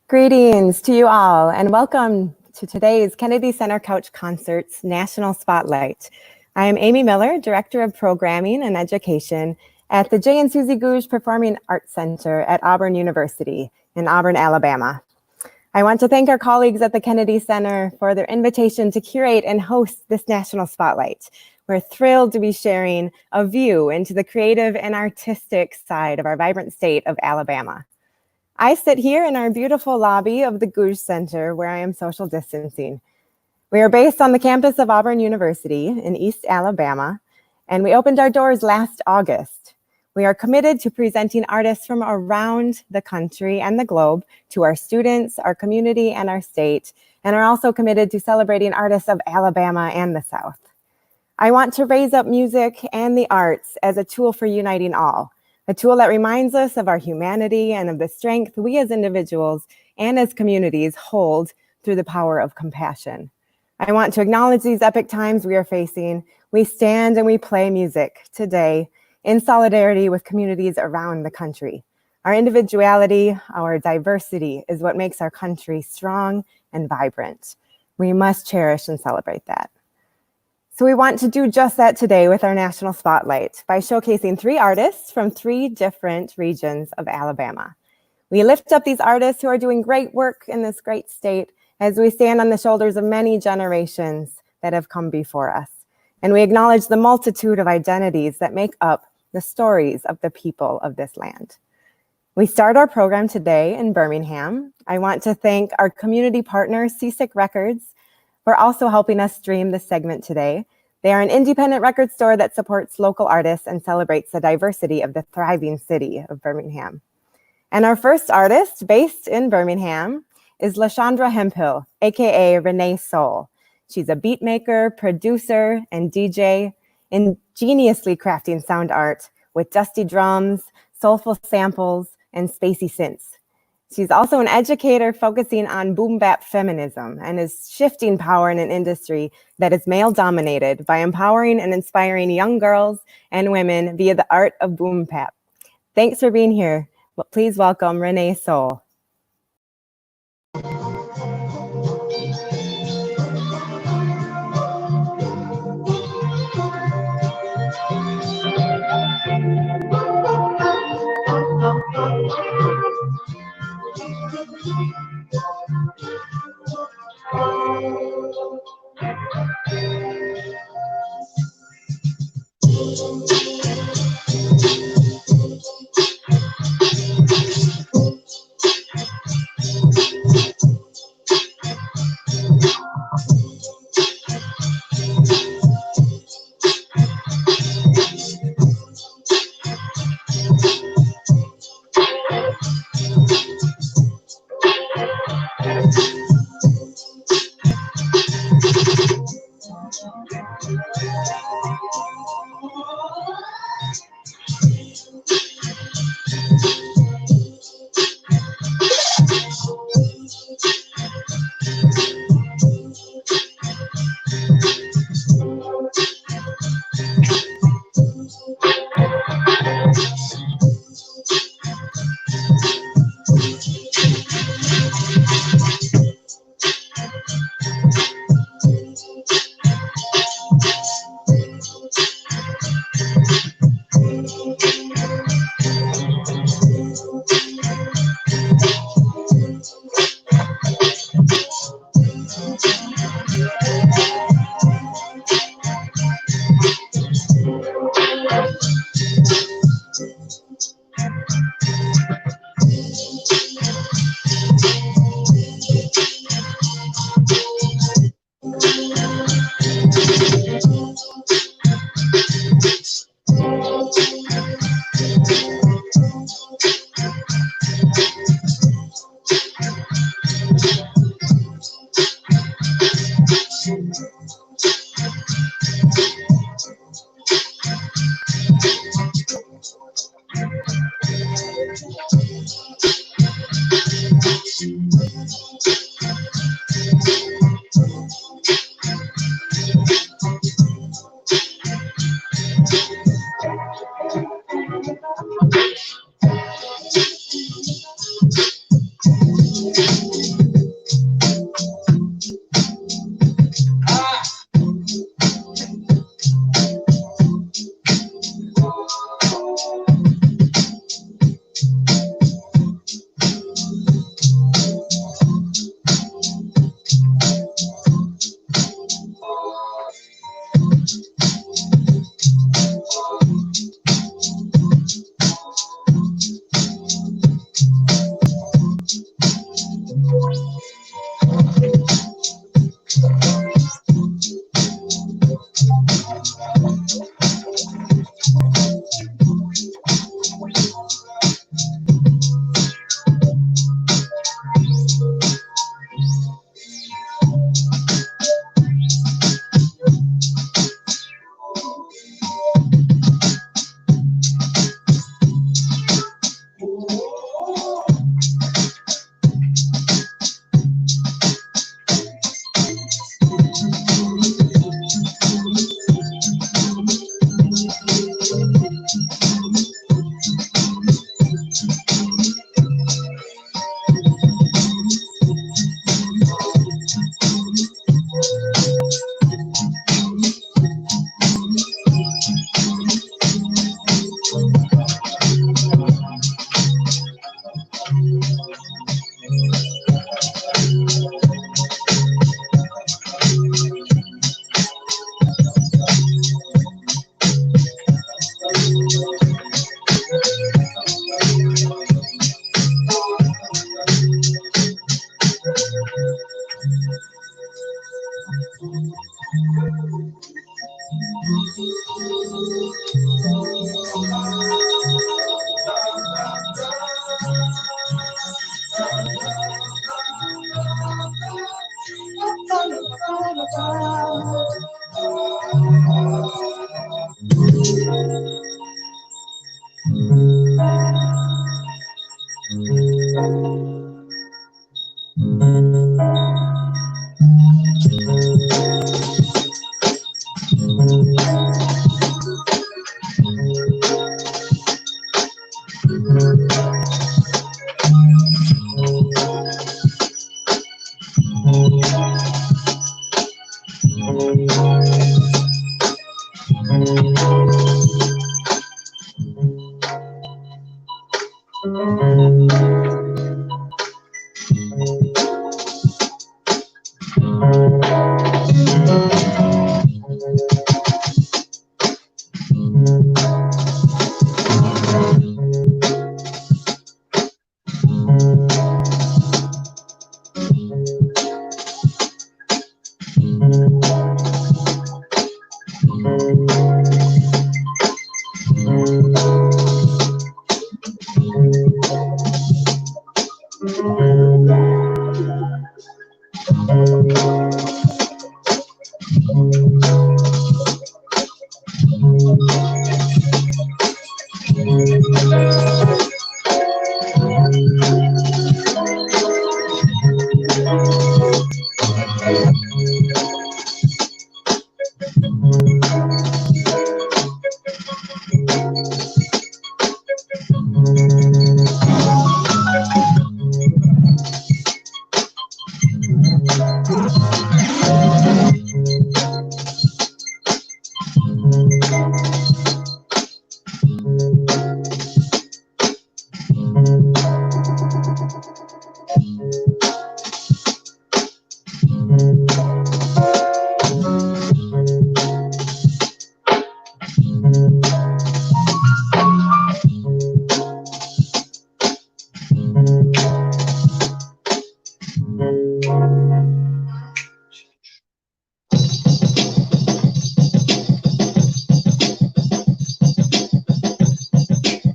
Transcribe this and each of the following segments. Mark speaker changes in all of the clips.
Speaker 1: Greetings to you all, and welcome to today's Kennedy Center Couch Concerts National Spotlight. I am Amy Miller, Director of Programming and Education at the J. and Susie Gogue Performing Arts Center at Auburn University in Auburn, Alabama. I want to thank our colleagues at the Kennedy Center for their invitation to curate and host this National Spotlight. We're thrilled to be sharing a view into the creative and artistic side of our vibrant state of Alabama. I sit here in our beautiful lobby of the Gogue Center where I am social distancing. We are based on the campus of Auburn University in East Alabama, and we opened our doors last August. We are committed to presenting artists from around the country and the globe to our students, our community, and our state, and are also committed to celebrating artists of Alabama and the South. I want to raise up music and the arts as a tool for uniting all. A tool that reminds us of our humanity and of the strength we as individuals and as communities hold through the power of compassion. I want to acknowledge these epic times we are facing. We stand and we play music today in solidarity with communities around the country. Our individuality, our diversity is what makes our country strong and vibrant. We must cherish and celebrate that. So we want to do just that today with our National Spotlight by showcasing 3 artists from 3 different regions of Alabama. We lift up these artists who are doing great work in this great state as we stand on the shoulders of many generations that have come before us. And we acknowledge the multitude of identities that make up the stories of the people of this land. We start our program today in Birmingham. I want to thank our community partner, Seasick Records, for also helping us stream this segment today. They are an independent record store that supports local artists and celebrates the diversity of the thriving city of Birmingham. And our first artist, based in Birmingham, is LaShondra Hemphill, aka RyNea Soul. She's a beat maker, producer, and DJ, ingeniously crafting sound art with dusty drums, soulful samples, and spacey synths. She's also an educator focusing on boom bap feminism and is shifting power in an industry that is male dominated by empowering and inspiring young girls and women via the art of boom bap. Thanks for being here. Please welcome RyNea Soul.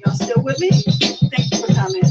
Speaker 2: Y'all still with me? Thank you for coming.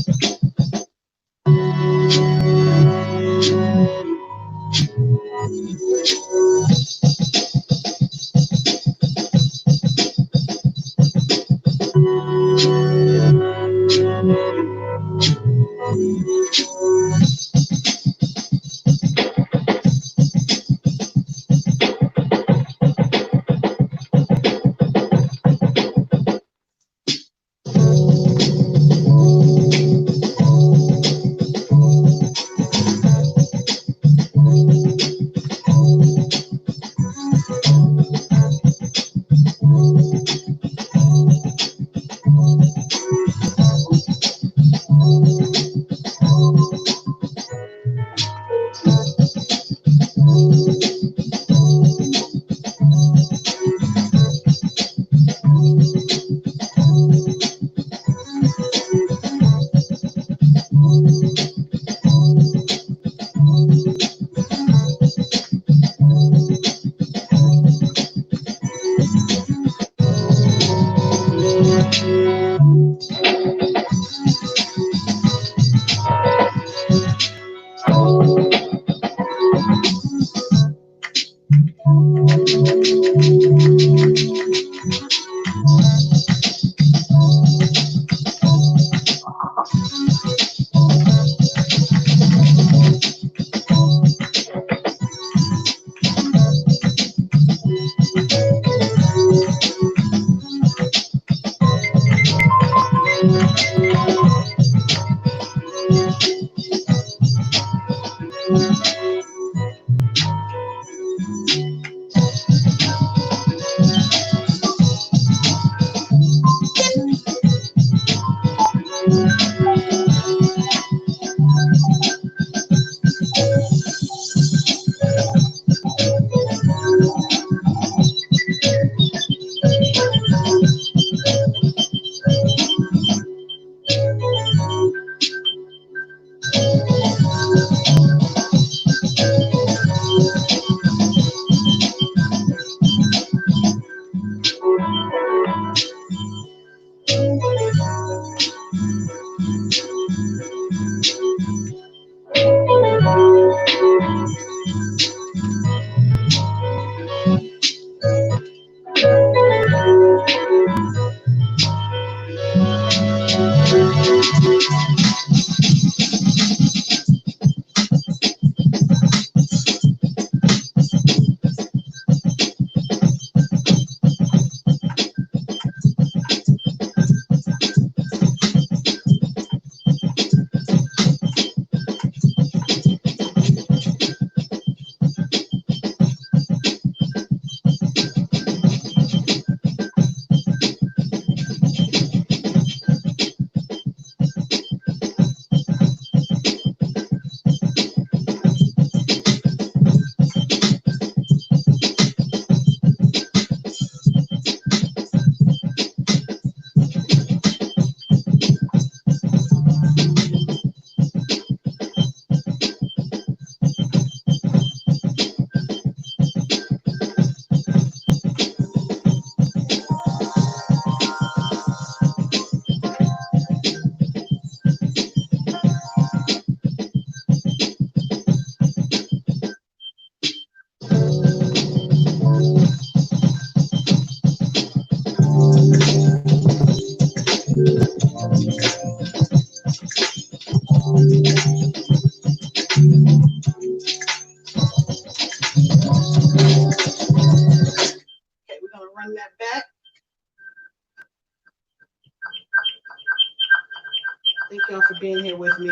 Speaker 2: y'all for being here with me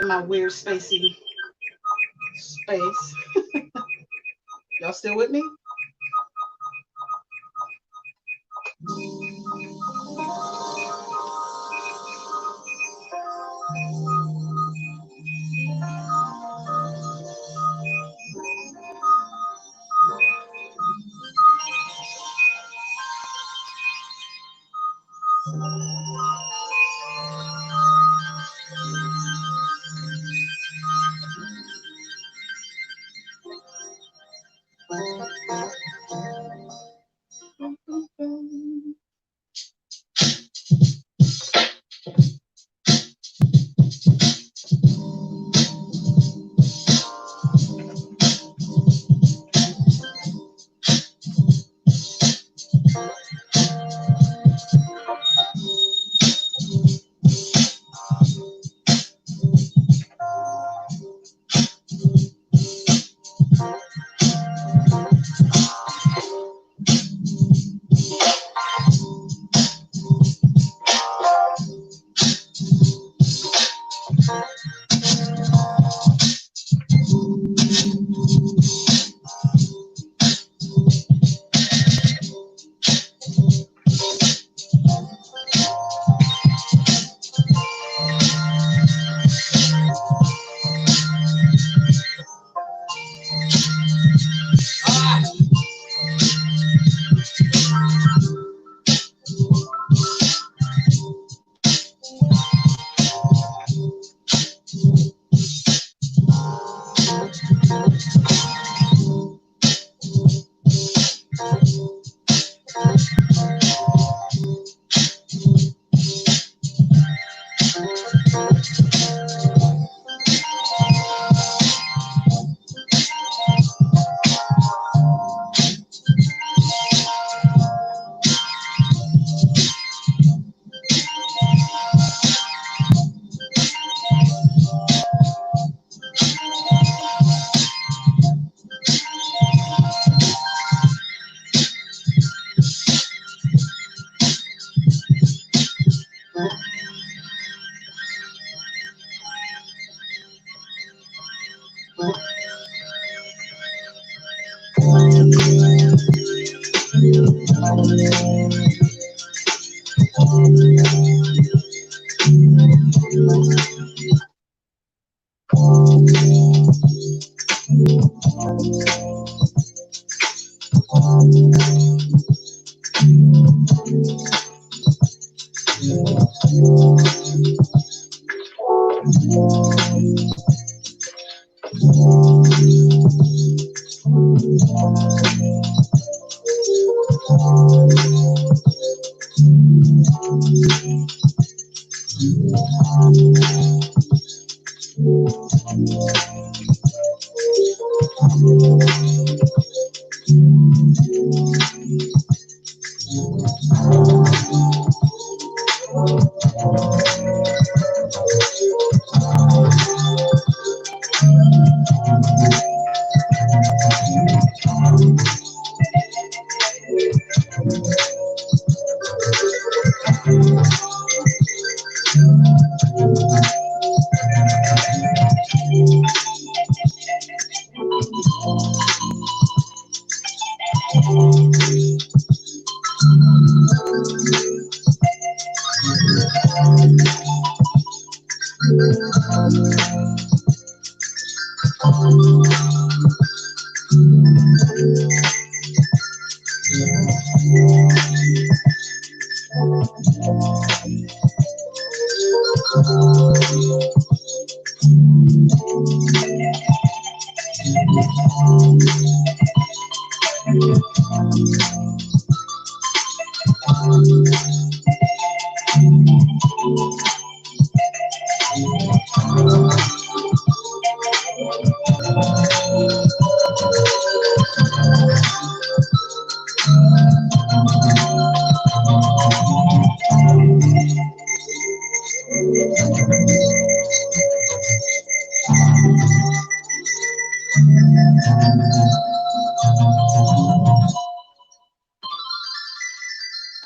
Speaker 2: in my weird spacey space. Y'all still with me?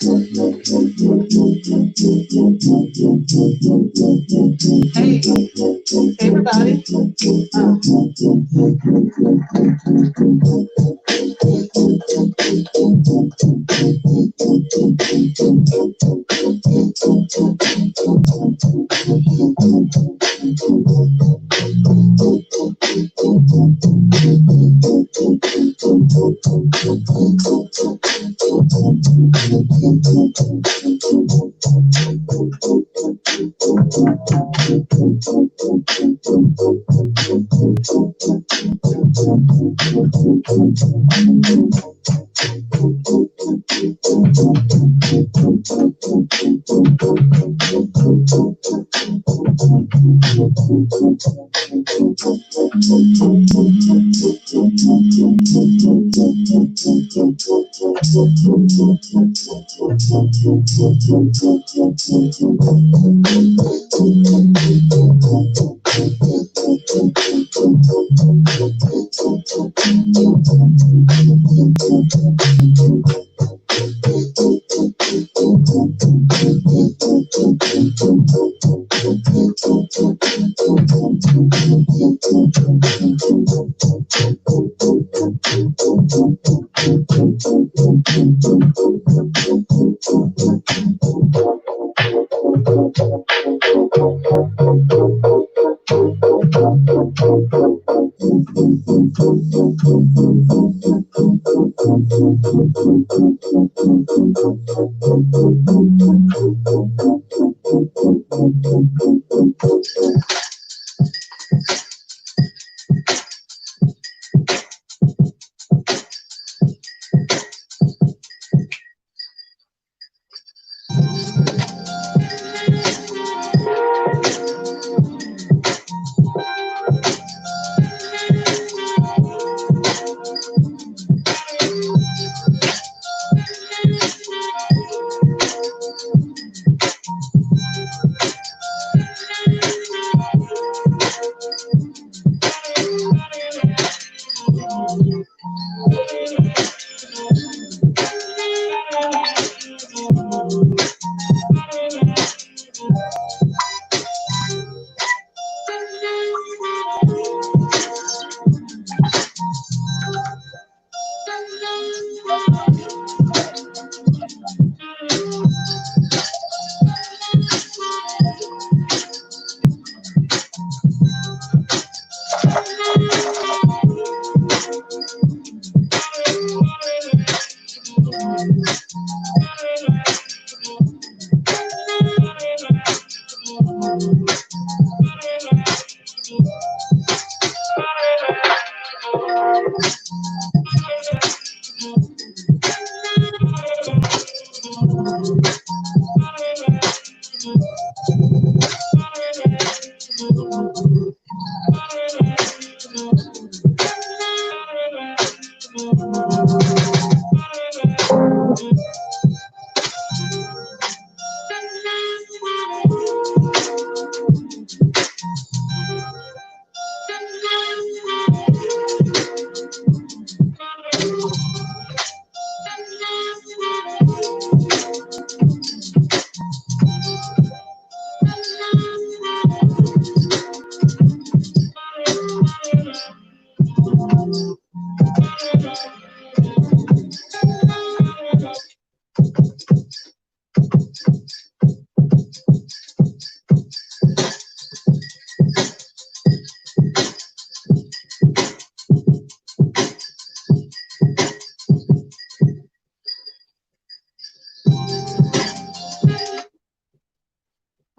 Speaker 2: Hey, everybody.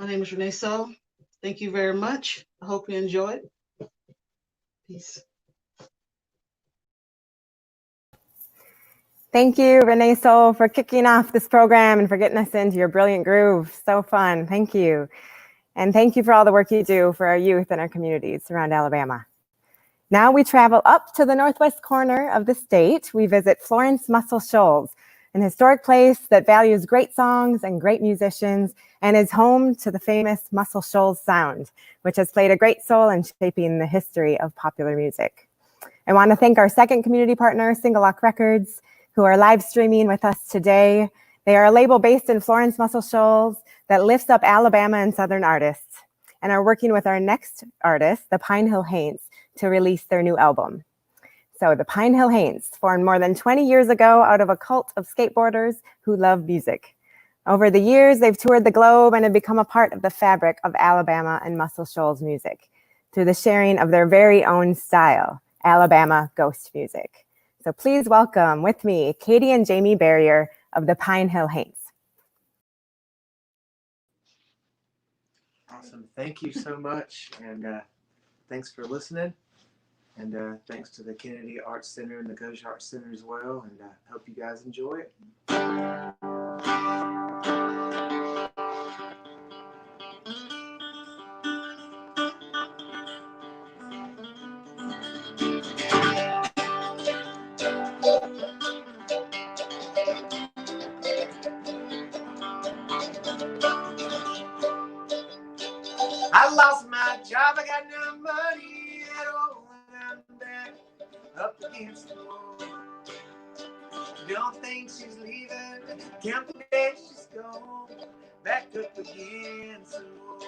Speaker 2: My name is RyNea Soul. Thank you very much. I hope you enjoyed. Peace.
Speaker 1: Thank you, RyNea Soul, for kicking off this program and for getting us into your brilliant groove. So fun. Thank you. And thank you for all the work you do for our youth and our communities around Alabama. Now we travel up to the northwest corner of the state. We visit Florence Muscle Shoals, an historic place that values great songs and great musicians and is home to the famous Muscle Shoals sound, which has played a great role in shaping the history of popular music. I want to thank our second community partner, Single Lock Records, who are live streaming with us today. They are a label based in Florence, Muscle Shoals that lifts up Alabama and Southern artists and are working with our next artist, the Pine Hill Haints, to release their new album. So the Pine Hill Haints, formed more than 20 years ago out of a cult of skateboarders who love music. Over the years, they've toured the globe and have become a part of the fabric of Alabama and Muscle Shoals music through the sharing of their very own style, Alabama ghost music. So please welcome with me, Katie and Jamie Barrier of the Pine Hill Haints.
Speaker 3: Awesome. Thank you so much. And thanks for listening. And thanks to the Kennedy Arts Center and the Gogue Arts Center as well. And hope you guys enjoy it. I lost my job, I got no money at all, and I'm back up against the wall. Don't think she's leaving, can't believe she's gone, back up against the wall.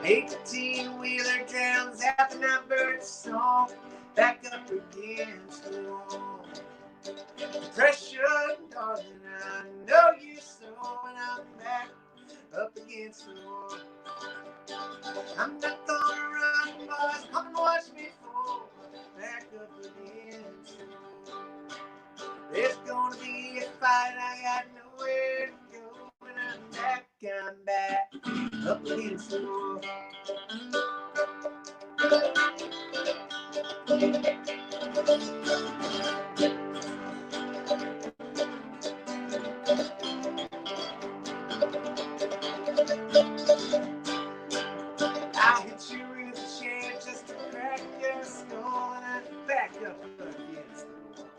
Speaker 3: 18-wheeler drowns out the night bird's song, back up against the wall. Pressure, darling, I know you so, and I'm back up against the wall. I'm not gonna run, boys, come and watch me fall, back up against the wall. There's gonna be a fight, I got nowhere to go, and I'm back up against the wall. I hit you with a chair just to crack your skull, and I'm back up against the wall.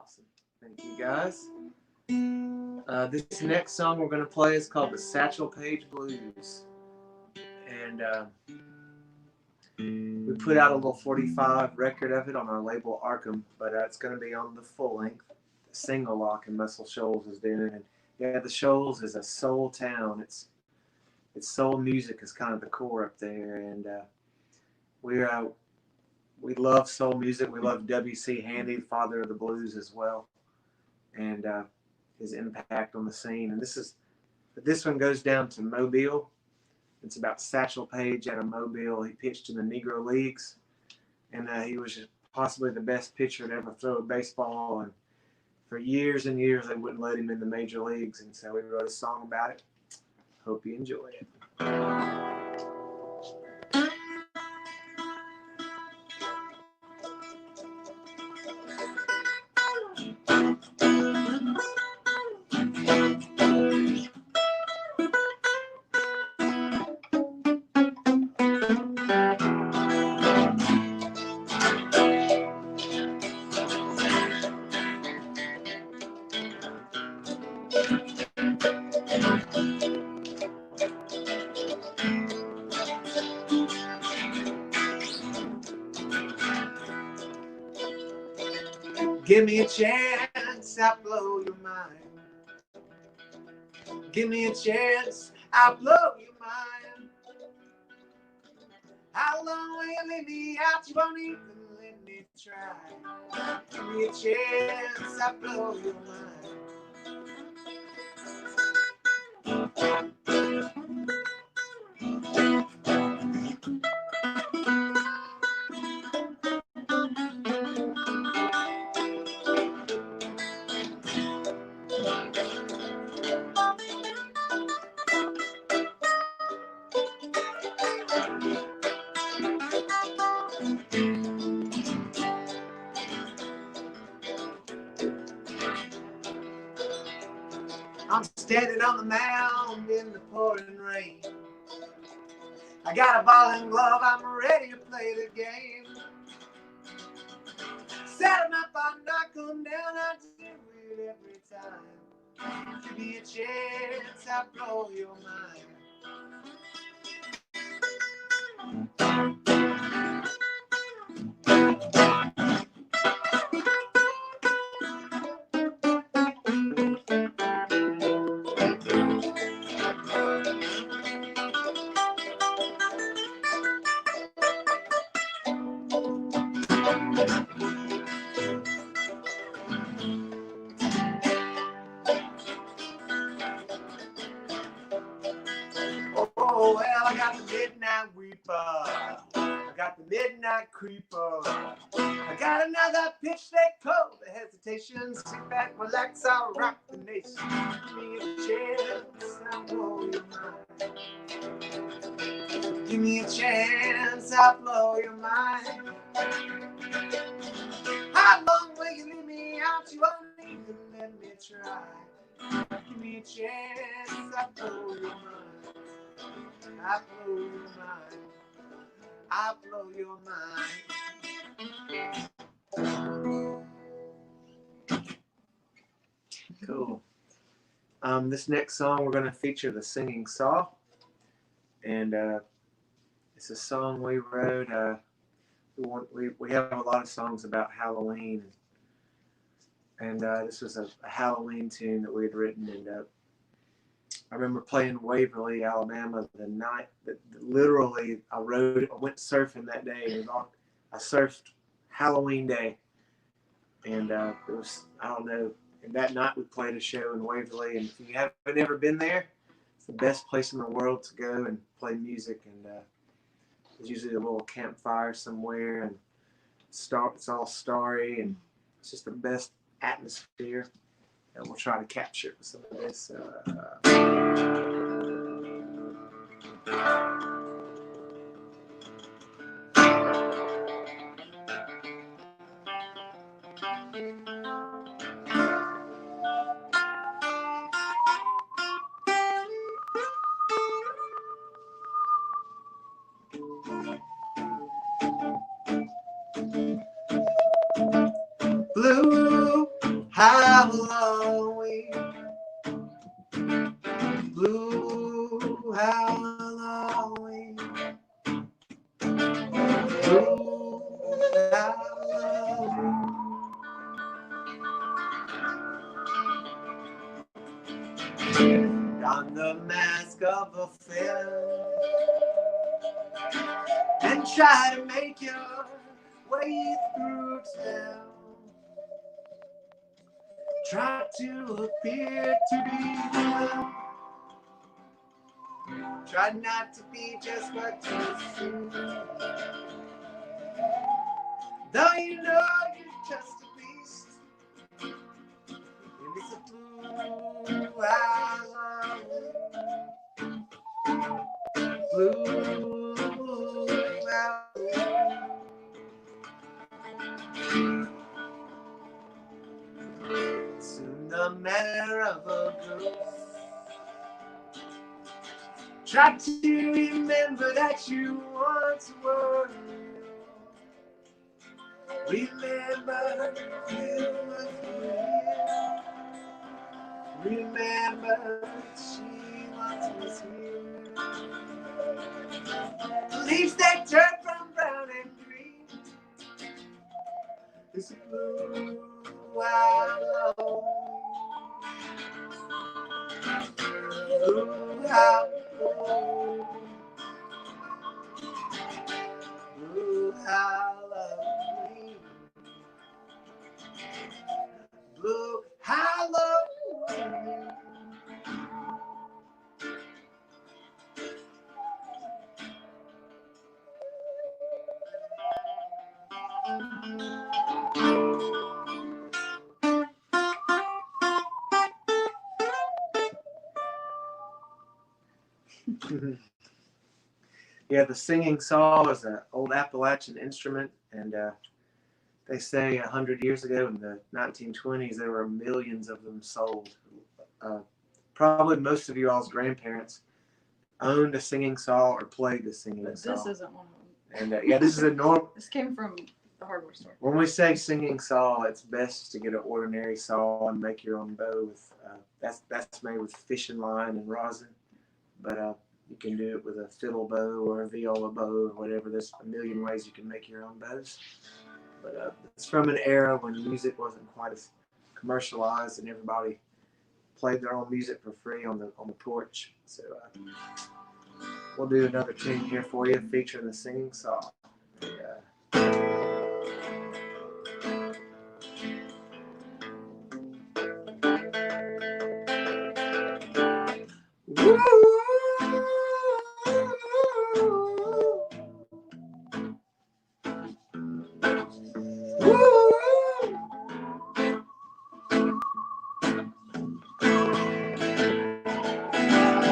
Speaker 3: Awesome. Thank you, guys. This next song we're going to play is called the Satchel Paige Blues. And we put out a little 45 record of it on our label Arkham, but it's going to be on the full length. The single lock in Muscle Shoals is doing. And yeah, the Shoals is a soul town. It's soul music is kind of the core up there. And we love soul music. We love W.C. Handy, the father of the blues as well. And his impact on the scene. And this one goes down to Mobile. It's about Satchel Paige out of Mobile. He pitched in the Negro Leagues, and he was possibly the best pitcher to ever throw a baseball. And for years and years, they wouldn't let him in the major leagues, and so we wrote a song about it. Hope you enjoy it. Give me a chance, I'll blow your mind. Give me a chance, I'll blow your mind. How long will you leave me out? You won't even let me try. Give me a chance, I'll blow your mind. I'm standing on the mound in the pouring rain. I got a ball and glove, I'm ready to play the game. Set 'em up, I knock 'em down, I do it every time. Give me a chance, I blow your mind. Oh, well, I got the midnight reaper. I got the midnight creeper. I got another pitch they call the hesitation. Sit back, relax, I'll rock the nation. Give me a chance, I'll blow your mind. Give me a chance, I'll blow your mind. How long will you leave me out? You won't even let me try. Give me a chance, I'll blow your mind. I blow your mind. I blow your mind. Cool. This next song we're going to feature the singing saw, and it's a song we wrote. We have a lot of songs about Halloween, and this was a Halloween tune that we had written, and I remember playing Waverly, Alabama, the night that literally I wrote it. I went surfing that day. I surfed Halloween Day. And it was, I don't know, and that night we played a show in Waverly. And if you haven't ever been there, it's the best place in the world to go and play music. And there's usually a little campfire somewhere. And it's all starry. And it's just the best atmosphere. And we'll try to capture some of this. Blue Halloween, blue Halloween, blue Halloween. Don the mask of a villain and try to make your way through town. Try to appear to be good. Try not to be just what you seem. Though you know you're just a beast. And it's a blue Halloween. Blue Halloween. Soon the manner of a ghost. Try to remember that you once were real. Remember you were real. Remember she once was here. The leaves that turn from brown and green. It's a blue Halloween. Blue Halloween. Blue Halloween. Blue Halloween. Yeah, the singing saw is an old Appalachian instrument, and they say 100 years ago in the 1920s there were millions of them sold. Probably most of you all's grandparents owned a singing saw or played the singing saw.
Speaker 4: But this isn't one of them.
Speaker 3: And yeah, this is a normal.
Speaker 4: This came from the hardware store.
Speaker 3: When we say singing saw, it's best to get an ordinary saw and make your own bow with. That's made with fishing line and rosin, but you can do it with a fiddle bow or a viola bow or whatever. There's a million ways you can make your own bows. But it's from an era when music wasn't quite as commercialized and everybody played their own music for free on the porch. So we'll do another tune here for you featuring the singing saw.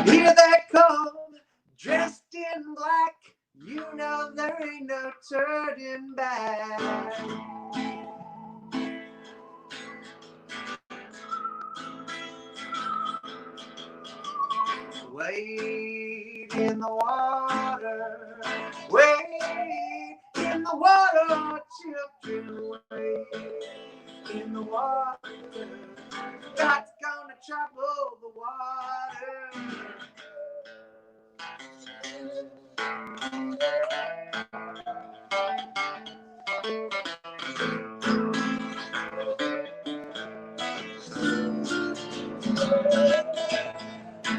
Speaker 3: Here they come, dressed in black. You know there ain't no turning back. Wade in the water, wade in the water, children, wade in the water. God's gonna trouble the water.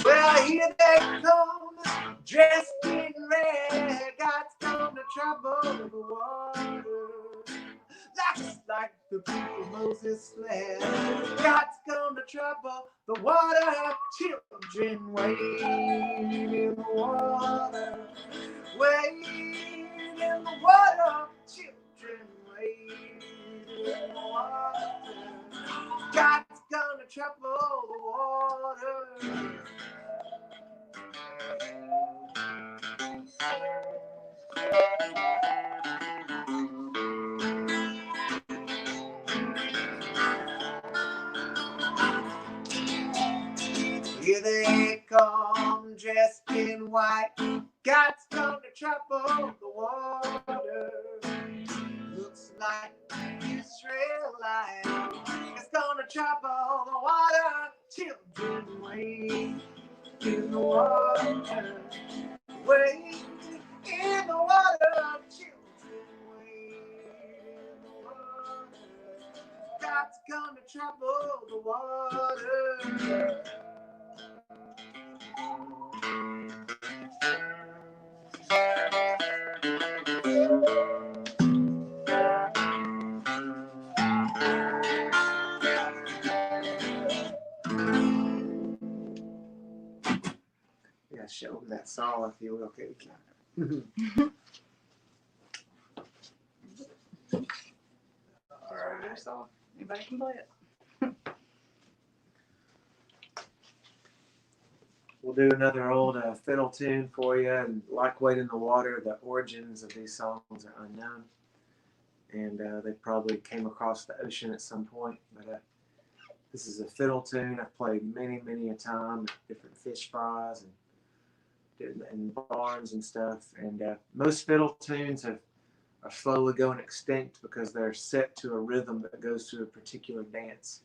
Speaker 3: Well, here they come, dressed in red. God's gonna trouble the water. That's like the people Moses fled. God's gonna trouble the water. Children, wade in the water. Wade in the water. Children, wade in the water. God's gonna trouble the water. Here they come, dressed in white. God's gonna trouble the water. Looks like Israelite. It's gonna trouble the water. Children, wade in the water. Wade in the water. Children, wade in the water. God's gonna trouble the water. Yeah, show them that saw if you will. Okay,
Speaker 4: All right. So anybody can play it.
Speaker 3: We'll do another old fiddle tune for you. And like Wade in the Water, the origins of these songs are unknown. And they probably came across the ocean at some point. But this is a fiddle tune I've played many, many a time at different fish fries and barns and stuff. And most fiddle tunes are slowly going extinct because they're set to a rhythm that goes to a particular dance.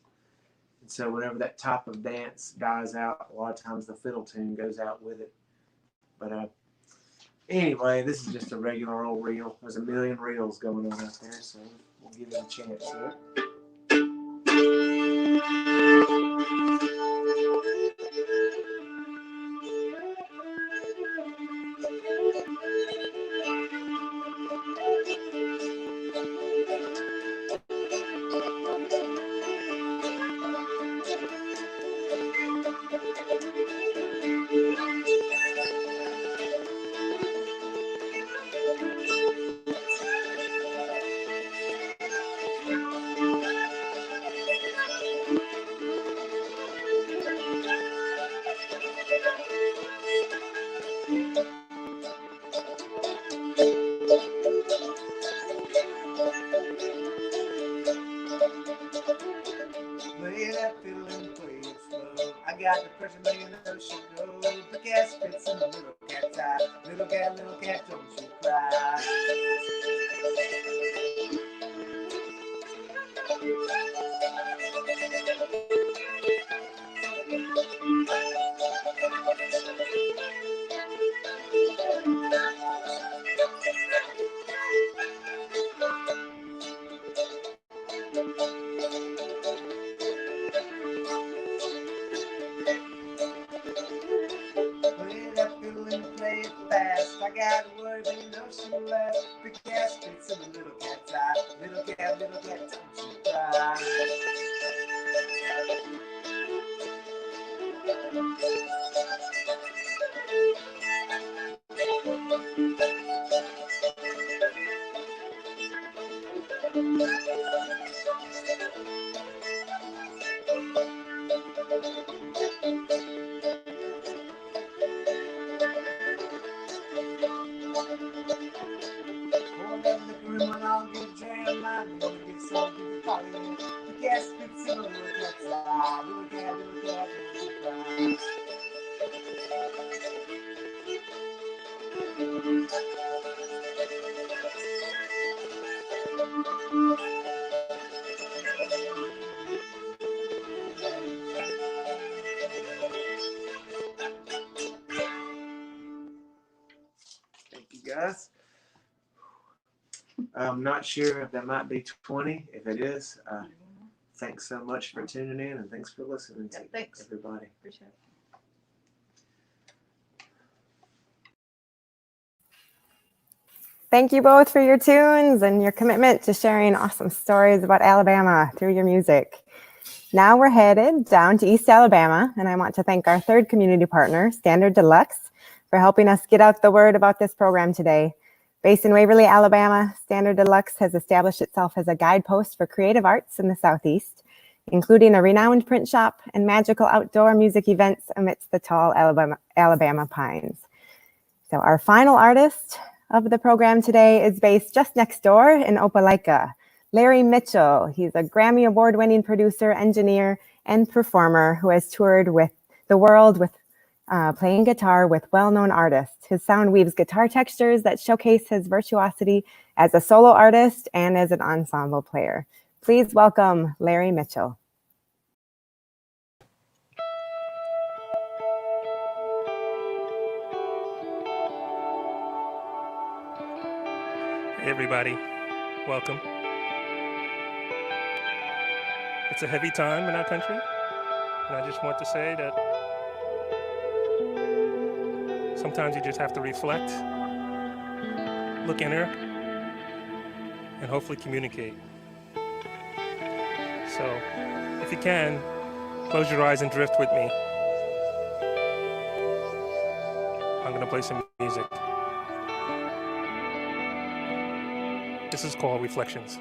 Speaker 3: And so whenever that type of dance dies out, a lot of times the fiddle tune goes out with it. But anyway, this is just a regular old reel. There's a million reels going on out there, so we'll give it a chance here. got the pressure, but you know she goes. The cat spits in the little cat's eye. Little cat, don't you cry. Play that fiddle and play it fast. I got a word, but you know she'll last. The cat spits in the little cat's eye. Little cat, don't you cry. I'll get jammed, I'm gonna get so good for you. The cat spits in the little cat's eye. Little cat, don't you cry. Thank you, guys. I'm not sure if that might be 20. If it is, thanks so much for tuning in and thanks for listening to everybody.
Speaker 4: Appreciate it.
Speaker 1: Thank you both for your tunes and your commitment to sharing awesome stories about Alabama through your music. Now we're headed down to East Alabama, and I want to thank our third community partner, Standard Deluxe, for helping us get out the word about this program today. Based in Waverly, Alabama, Standard Deluxe has established itself as a guidepost for creative arts in the Southeast, including a renowned print shop and magical outdoor music events amidst the tall Alabama pines. So our final artist of the program today is based just next door in Opelika, Larry Mitchell. He's a Grammy Award-winning producer, engineer, and performer who has toured with the world with playing guitar with well-known artists. His sound weaves guitar textures that showcase his virtuosity as a solo artist and as an ensemble player. Please welcome Larry Mitchell.
Speaker 5: Hey everybody, welcome. It's a heavy time in our country, and I just want to say that sometimes you just have to reflect, look inner, and hopefully communicate. So, if you can, close your eyes and drift with me. I'm gonna play some music. This is called Reflections.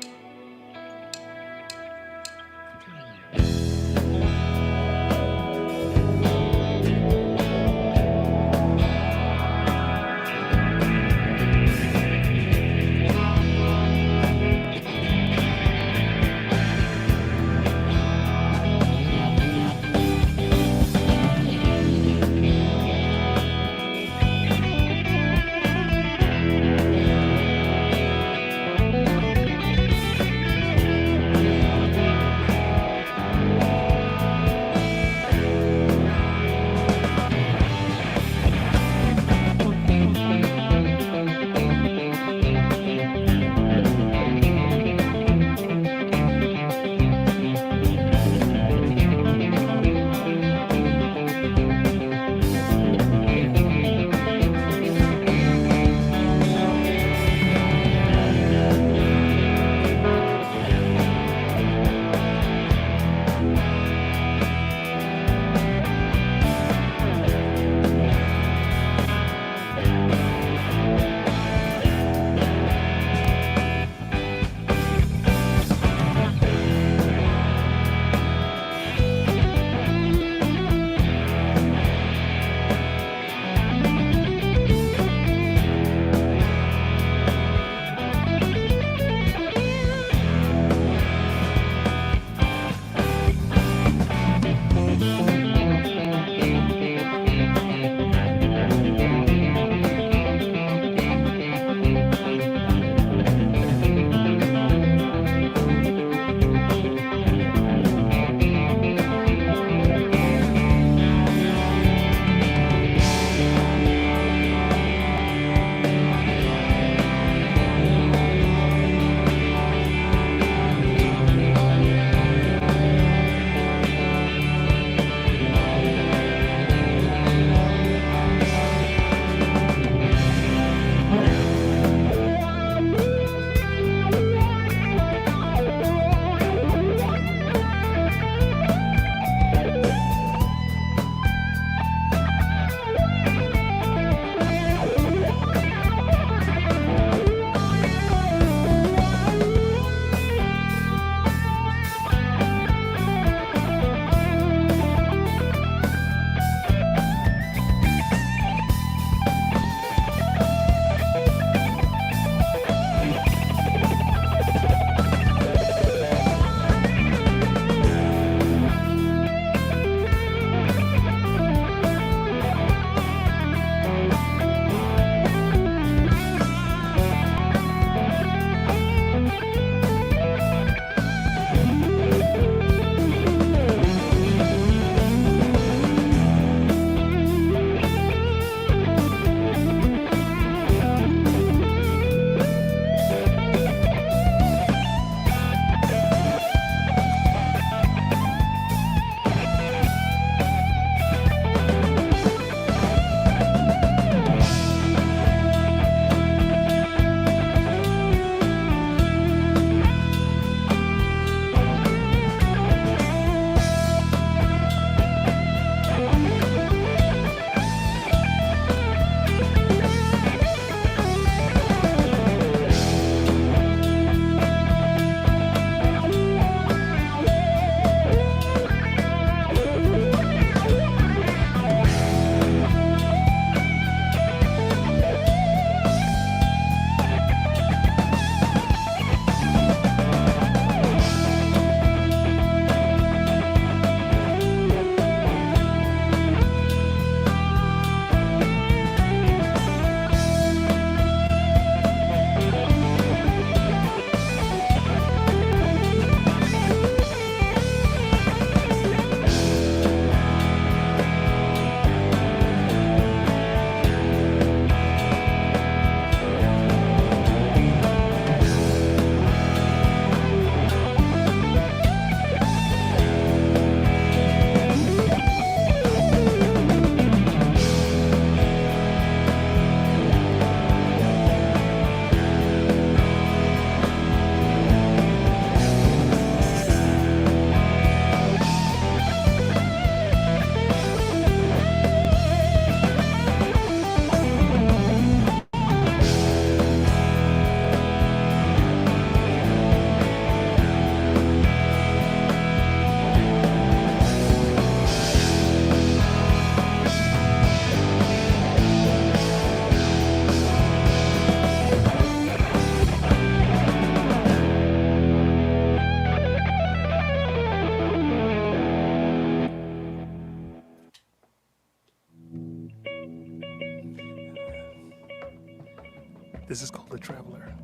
Speaker 5: This is called The Traveler.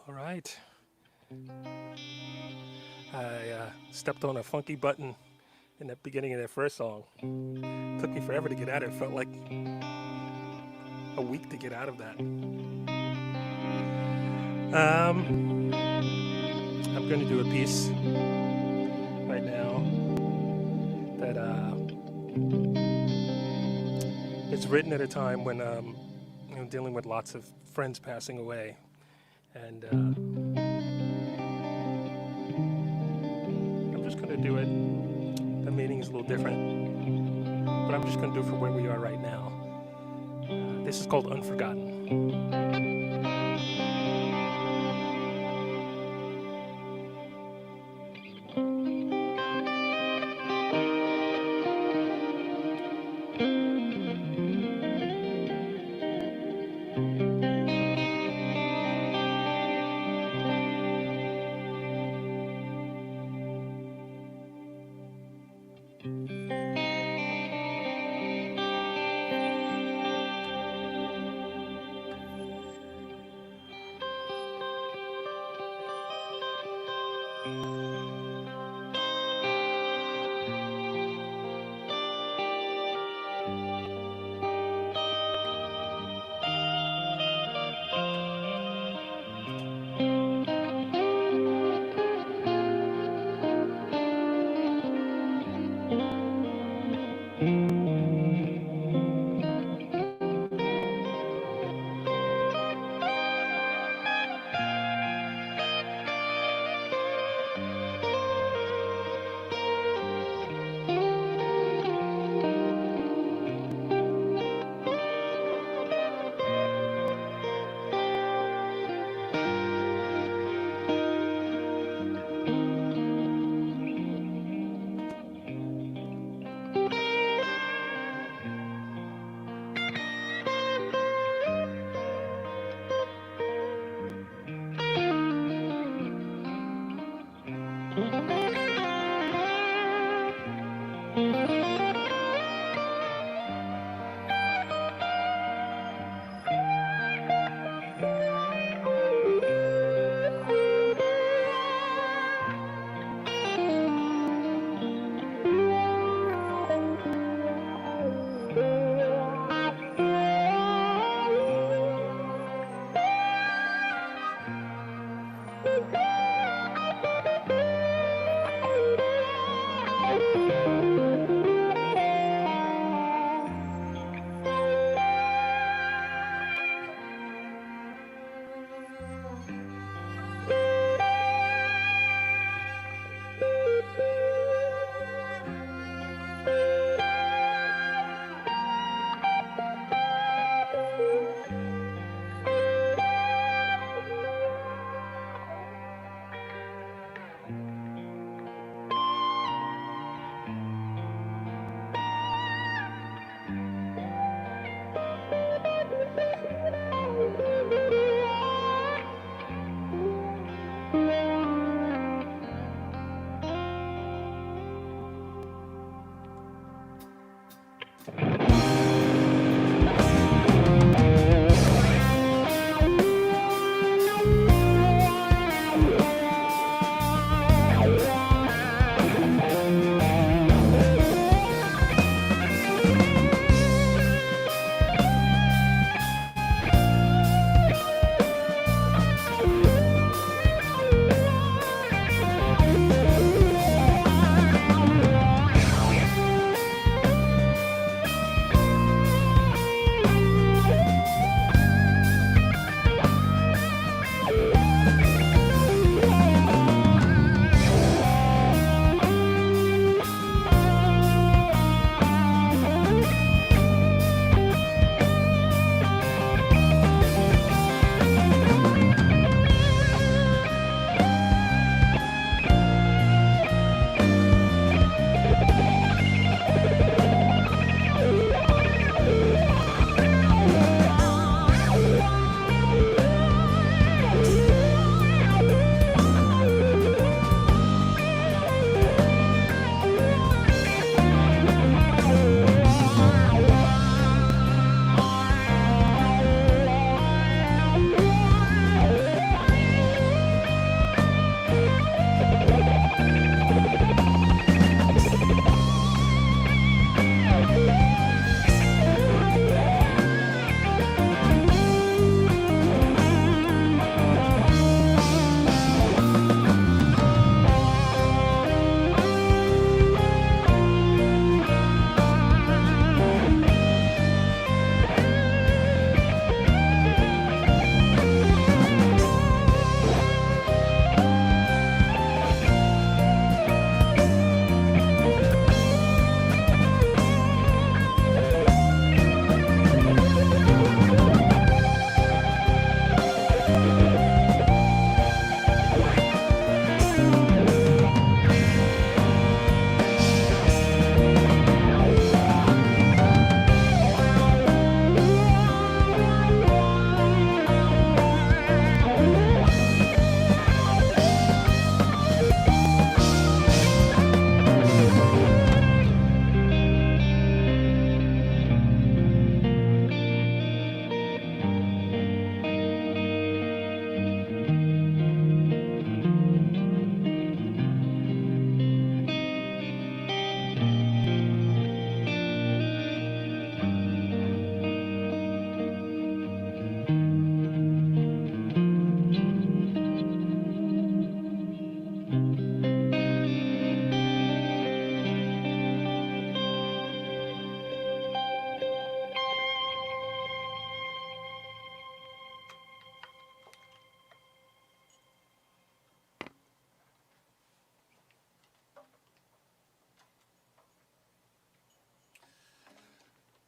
Speaker 5: All right. I stepped on a funky button in the beginning of that first song. Took me forever to get out of it. Felt like a week to get out of that. I'm going to do a piece right now that it's written at a time when I'm dealing with lots of friends passing away. And I'm just going to do it. The meaning is a little different, but I'm just going to do it for where we are right now. This is called Unforgotten.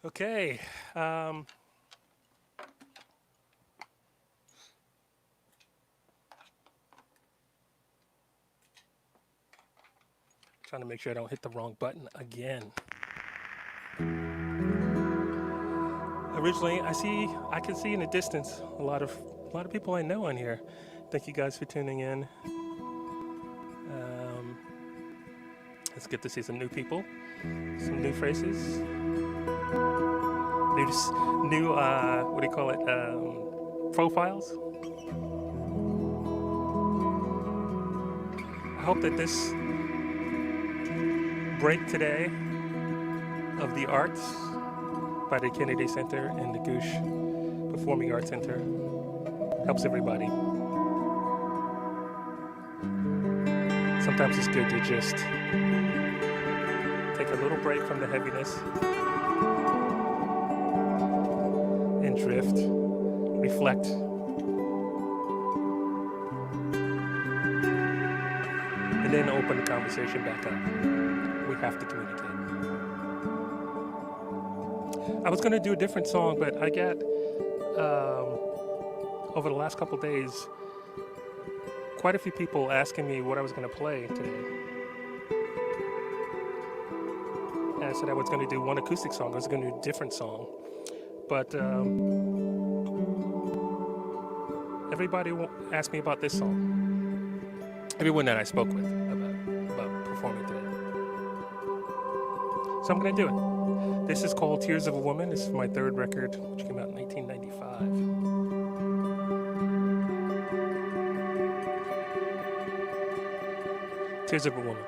Speaker 5: Okay. Trying to make sure I don't hit the wrong button again. Originally, I can see in the distance a lot of people I know on here. Thank you guys for tuning in. It's good to see some new people, some new faces, new what do you call it? Profiles. I hope that this break today of the arts by the Kennedy Center and the Gogue Performing Arts Center helps everybody. Sometimes it's good to just take a little break from the heaviness and drift, reflect, and then open the conversation back up. We have to communicate. I was going to do a different song, but I got, over the last couple days, quite a few people asking me what I was going to play today. And I said I was going to do one acoustic song. I was going to do a different song. But everybody asked me about this song. Everyone that I spoke with about performing today. So I'm going to do it. This is called Tears of a Woman. This is my third record, which came out in 1995. Tears of a Woman.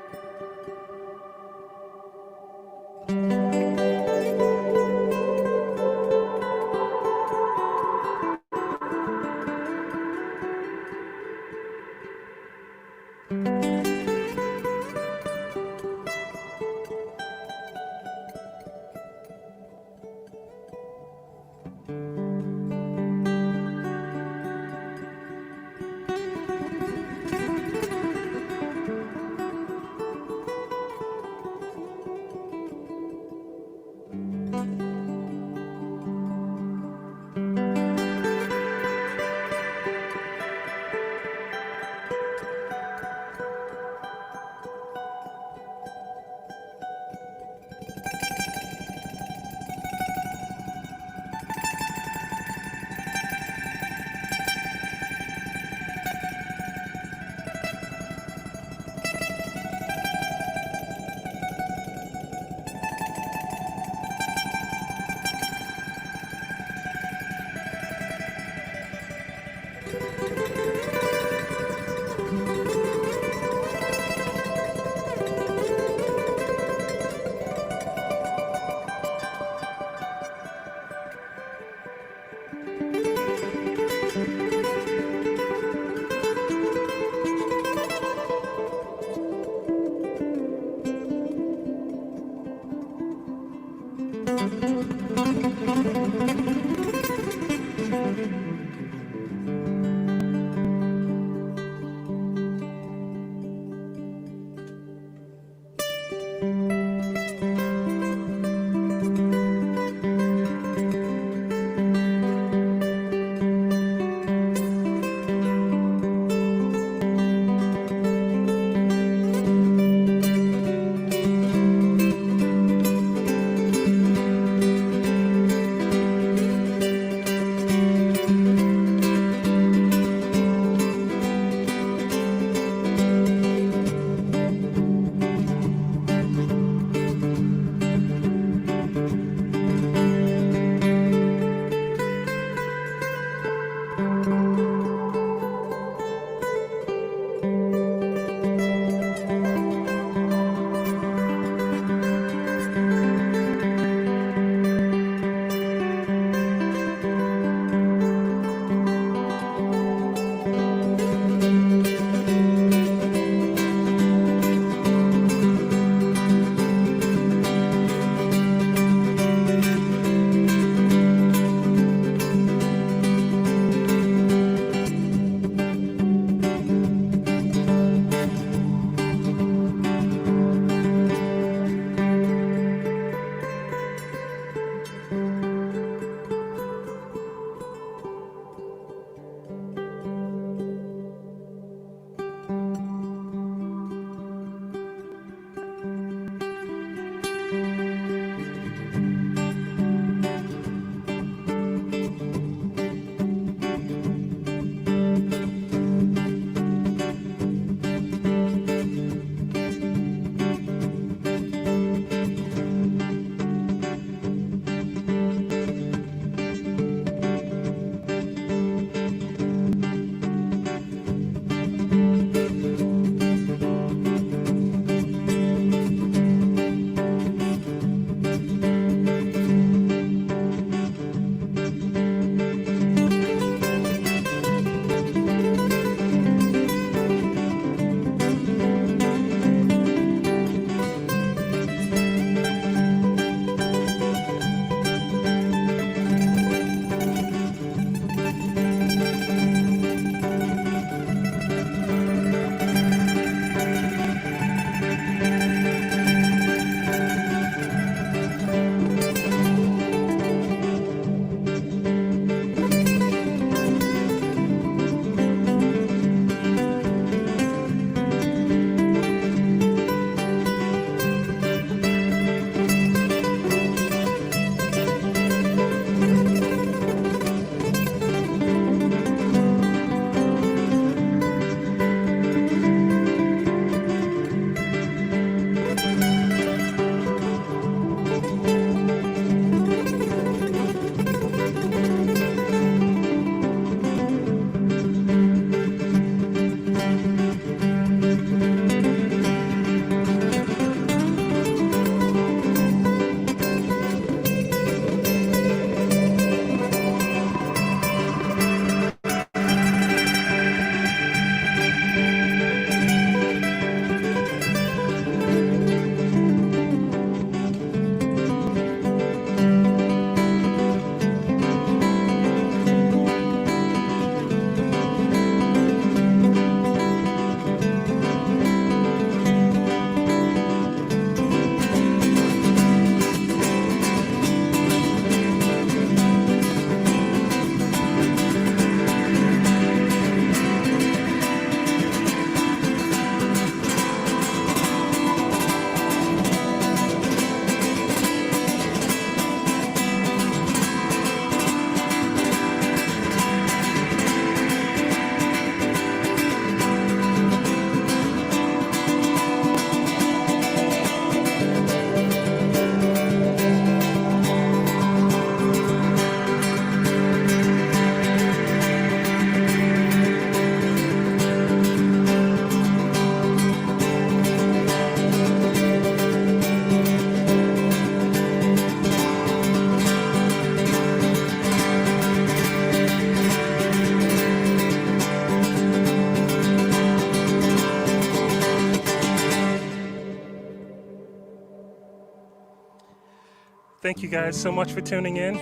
Speaker 5: Thank you guys so much for tuning in.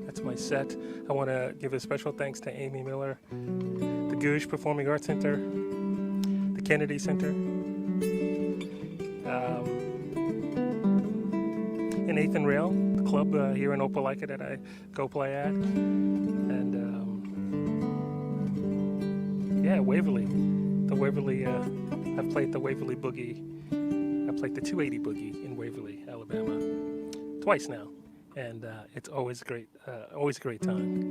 Speaker 5: That's my set. I want to give a special thanks to Amy Miller, the Gogue Performing Arts Center, the Kennedy Center, and Nathan Rail, the club here in Opelika that I go play at, and yeah, Waverly. The Waverly, I've played the Waverly Boogie. I played the 280 Boogie in Waverly, Alabama, twice now, and it's always great. Always a great time.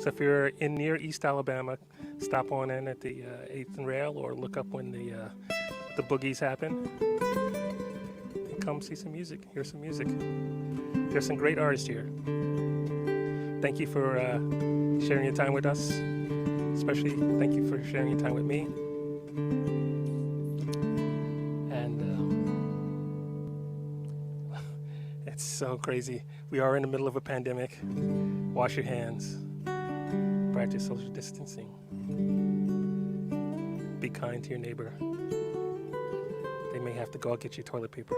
Speaker 5: So if you're in near East Alabama, stop on in at the 8th and Rail, or look up when the boogies happen. And come see some music, hear some music. There's some great artists here. Thank you for sharing your time with us. Especially thank you for sharing your time with me. And it's so crazy. We are in the middle of a pandemic. Wash your hands. Practice social distancing. Be kind to your neighbor. They may have to go out get you toilet paper.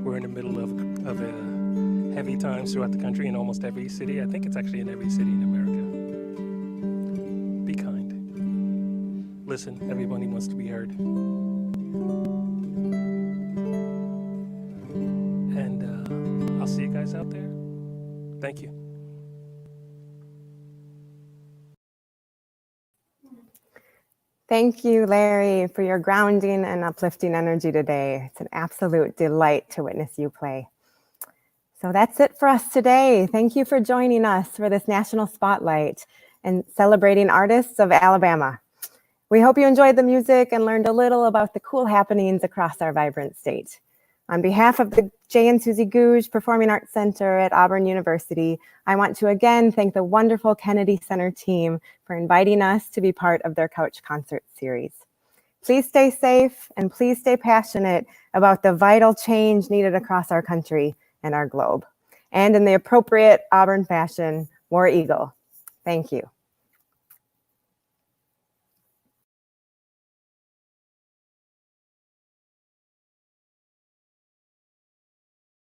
Speaker 5: We're in the middle of a heavy times throughout the country in almost every city. I think it's actually in every city in America. Be kind. Listen, everybody wants to be heard. And I'll see you guys out there. Thank you.
Speaker 1: Thank you, Larry, for your grounding and uplifting energy today. It's an absolute delight to witness you play. So that's it for us today. Thank you for joining us for this National Spotlight and celebrating artists of Alabama. We hope you enjoyed the music and learned a little about the cool happenings across our vibrant state. On behalf of the J. and Susie Gogue Performing Arts Center at Auburn University, I want to again thank the wonderful Kennedy Center team for inviting us to be part of their Couch Concert series. Please stay safe and please stay passionate about the vital change needed across our country and our globe. And in the appropriate Auburn fashion, War Eagle. Thank you.